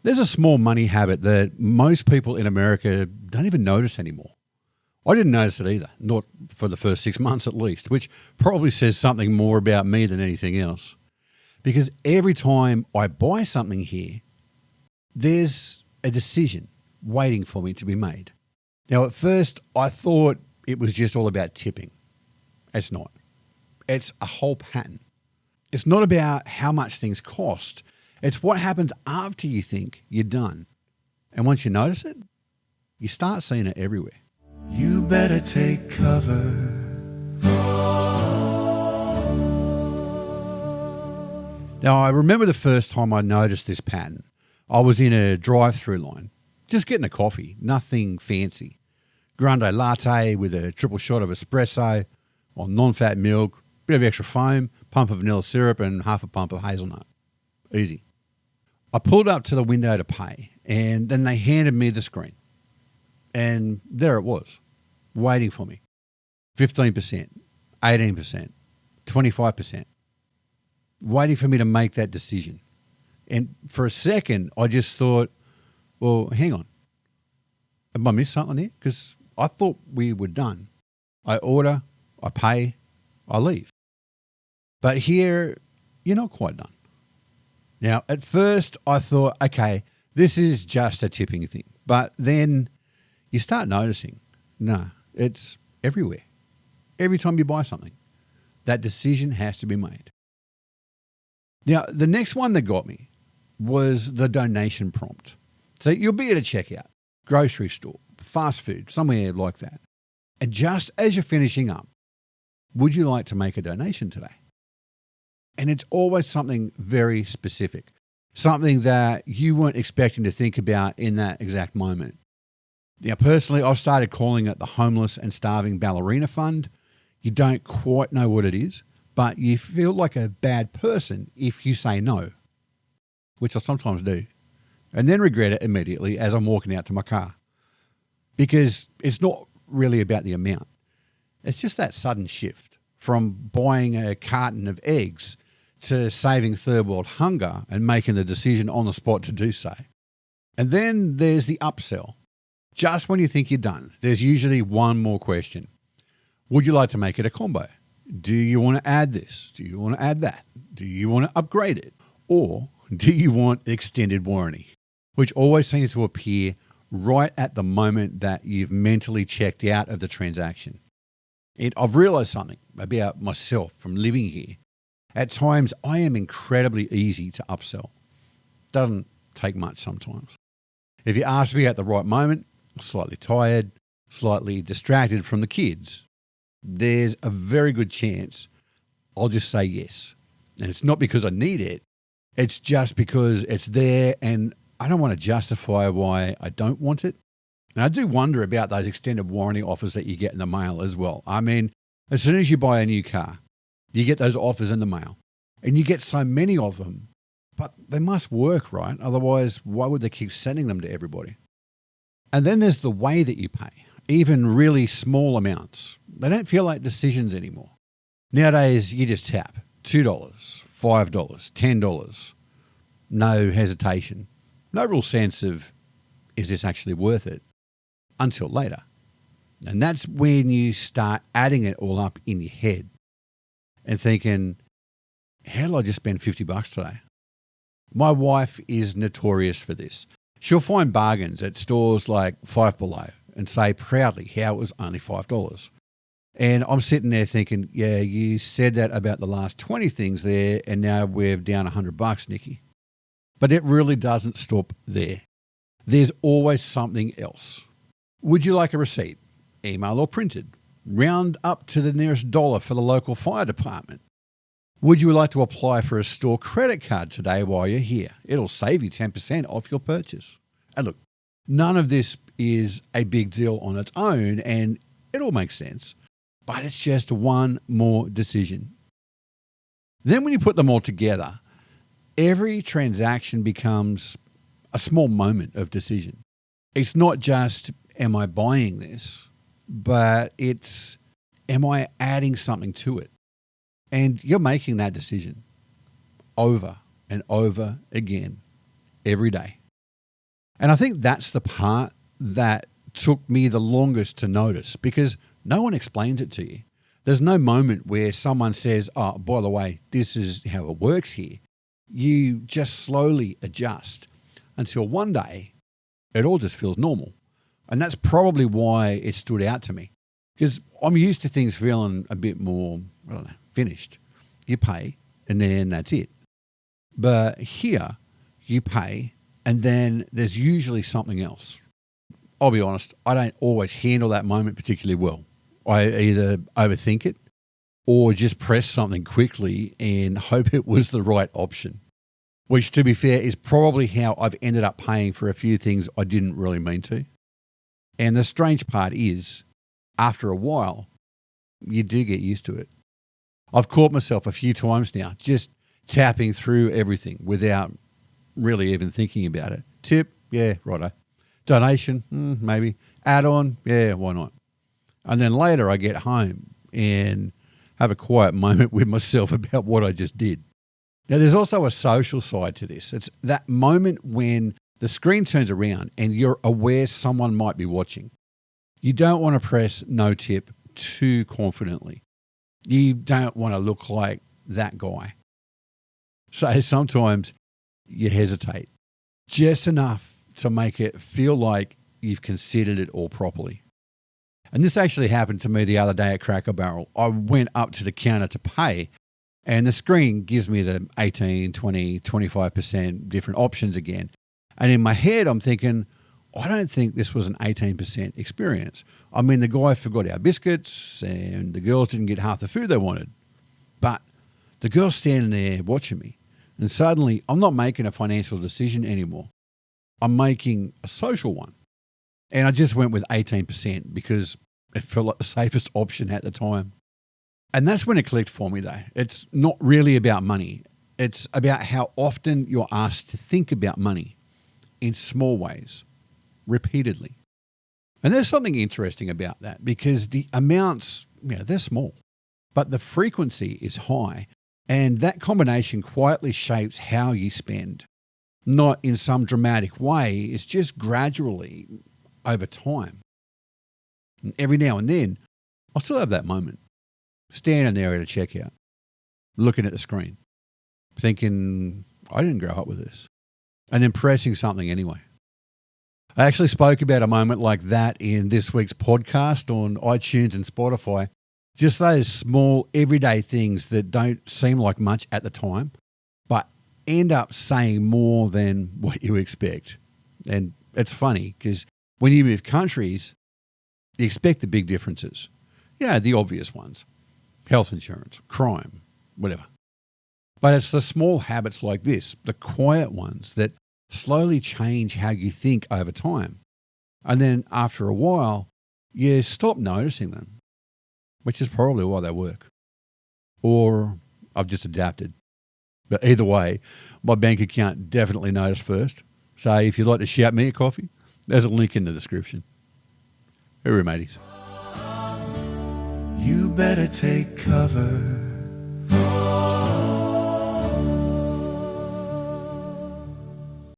There's a small money habit that most people in America don't even notice anymore. I didn't notice it either, not for the first 6 months at least, which probably says something more about me than anything else. Because every time I buy something here, there's a decision waiting for me to be made. Now, at first, I thought it was just all about tipping. It's not. It's a whole pattern. It's not about how much things cost. It's what happens after you think you're done. And once you notice it, you start seeing it everywhere. You better take cover. Now, I remember the first time I noticed this pattern. I was in a drive-through line, just getting a coffee, nothing fancy. Grande latte with a triple shot of espresso, or non-fat milk, bit of extra foam, pump of vanilla syrup, and half a pump of hazelnut. Easy. I pulled up to the window to pay, and then they handed me the screen. And there it was, waiting for me. 15%, 18%, 25%. Waiting for me to make that decision. And for a second, I just thought, well, hang on. Have I missed something here? Because I thought we were done. I order, I pay, I leave. But here, you're not quite done. Now, at first, I thought, okay, this is just a tipping thing. But then you start noticing, no, it's everywhere. Every time you buy something, that decision has to be made. Now, the next one that got me was the donation prompt. So you'll be at a checkout, grocery store, fast food, somewhere like that. And just as you're finishing up, would you like to make a donation today? And it's always something very specific, something that you weren't expecting to think about in that exact moment. Now, personally, I've started calling it the Homeless and Starving Ballerina Fund. You don't quite know what it is, but you feel like a bad person if you say no, which I sometimes do, and then regret it immediately as I'm walking out to my car. Because it's not really about the amount. It's just that sudden shift from buying a carton of eggs to saving third world hunger and making the decision on the spot to do so. And then there's the upsell. Just when you think you're done, there's usually one more question. Would you like to make it a combo? Do you want to add this? Do you want to add that? Do you want to upgrade it? Or do you want extended warranty? Which always seems to appear right at the moment that you've mentally checked out of the transaction. And I've realized something about myself from living here. At times, I am incredibly easy to upsell. Doesn't take much sometimes. If you ask me at the right moment, slightly tired, slightly distracted from the kids, there's a very good chance I'll just say yes. And it's not because I need it. It's just because it's there and I don't want to justify why I don't want it. And I do wonder about those extended warranty offers that you get in the mail as well. I mean, as soon as you buy a new car, you get those offers in the mail and you get so many of them, but they must work, right? Otherwise, why would they keep sending them to everybody? And then there's the way that you pay, even really small amounts. They don't feel like decisions anymore. Nowadays, you just tap $2, $5, $10. No hesitation. No real sense of, is this actually worth it? Until later. And that's when you start adding it all up in your head and thinking, how did I just spend $50 today? My wife is notorious for this. She'll find bargains at stores like Five Below and say proudly how it was only $5. And I'm sitting there thinking, yeah, you said that about the last 20 things there and now we're down $100, Nikki. But it really doesn't stop there. There's always something else. Would you like a receipt? Email or printed? Round up to the nearest dollar for the local fire department. Would you like to apply for a store credit card today while you're here? It'll save you 10% off your purchase. And look, none of this is a big deal on its own and it all makes sense, but it's just one more decision. Then when you put them all together, every transaction becomes a small moment of decision. It's not just, am I buying this? But it's, am I adding something to it? And you're making that decision over and over again every day. And I think that's the part that took me the longest to notice, because no one explains it to you. There's no moment where someone says, oh, by the way, this is how it works here. You just slowly adjust until one day it all just feels normal. And that's probably why it stood out to me, because I'm used to things feeling a bit more, I don't know, finished. You pay and then that's it. But here you pay and then there's usually something else. I'll be honest, I don't always handle that moment particularly well. I either overthink it or just press something quickly and hope it was the right option, which, to be fair, is probably how I've ended up paying for a few things I didn't really mean to. And the strange part is, after a while, you do get used to it. I've caught myself a few times now just tapping through everything without really even thinking about it. Tip, yeah, righto. Donation, maybe. Add-on, yeah, why not? And then later I get home and have a quiet moment with myself about what I just did. Now, there's also a social side to this. It's that moment when the screen turns around and you're aware someone might be watching. You don't want to press no tip too confidently. You don't want to look like that guy. So sometimes you hesitate just enough to make it feel like you've considered it all properly. And this actually happened to me the other day at Cracker Barrel. I went up to the counter to pay, and the screen gives me the 18, 20, 25% different options again. And in my head, I'm thinking, I don't think this was an 18% experience. I mean, the guy forgot our biscuits and the girls didn't get half the food they wanted. But the girl's standing there watching me. And suddenly, I'm not making a financial decision anymore. I'm making a social one. And I just went with 18% because it felt like the safest option at the time. And that's when it clicked for me, though. It's not really about money. It's about how often you're asked to think about money in small ways, repeatedly. And there's something interesting about that, because the amounts, they're small, but the frequency is high. And that combination quietly shapes how you spend. Not in some dramatic way, it's just gradually over time. And every now and then, I'll still have that moment, standing there at a checkout, looking at the screen, thinking, I didn't grow up with this, and then pressing something anyway. I actually spoke about a moment like that in this week's podcast on iTunes and Spotify. Just those small everyday things that don't seem like much at the time, but end up saying more than what you expect. And it's funny because when you move countries, you expect the big differences. The obvious ones. Health insurance, crime, whatever. But it's the small habits like this, the quiet ones, that slowly change how you think over time. And then after a while, you stop noticing them, which is probably why they work. Or I've just adapted. But either way, my bank account definitely noticed first. So if you'd like to shout me a coffee, there's a link in the description. Hooroo, mateys. You better take cover.